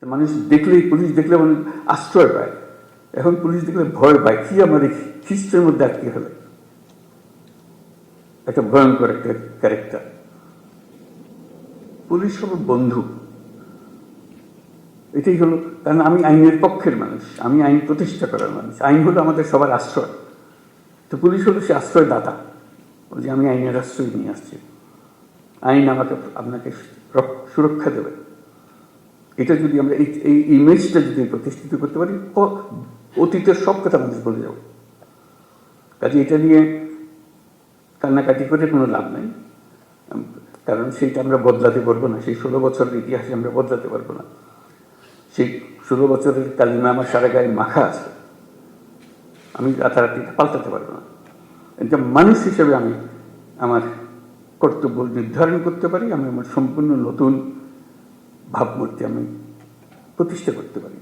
মানুষ দেখলেই, পুলিশ দেখলে মানুষ আশ্রয় পায়। এখন পুলিশ দেখলে ভয় পায়, কি আমাদের খ্রিস্টের মধ্যে আটকে ফেলে। একটা ভয়ঙ্কর একটা ক্যারেক্টার। পুলিশ হলো বন্ধু, এটাই হলো। কারণ আমি আইনের পক্ষের মানুষ, আমি আইন প্রতিষ্ঠা করার মানুষ। আইন হলো আমাদের সবার আশ্রয়। তো পুলিশ হলো সে আশ্রয়দাতা, যে আমি আইনের আশ্রয় নিয়ে আসছি, আইন আমাকে আপনাকে সুরক্ষা দেবে। এটা যদি আমরা এই ইমেজটা যদি প্রতিষ্ঠিত করতে পারি, অতীতের সব কথা মানুষ বলে যাব। কাজে এটা নিয়ে কান্নাকাটি করে কোনো লাভ নেই, কারণ সেইটা আমরা বদলাতে পারবো না। সেই 16 বছরের ইতিহাসে আমরা বদলাতে পারবো না। সেই 16 বছরের কালিমা আমার সারা গায়ে মাখা আছে, আমি রাতারাতি পাল্টাতে পারবো না। এটা মানুষ হিসেবে আমি আমার কর্তব্য নির্ধারণ করতে পারি, আমি আমার সম্পূর্ণ নতুন ভাবমূর্তি আমি প্রতিষ্ঠা করতে পারি।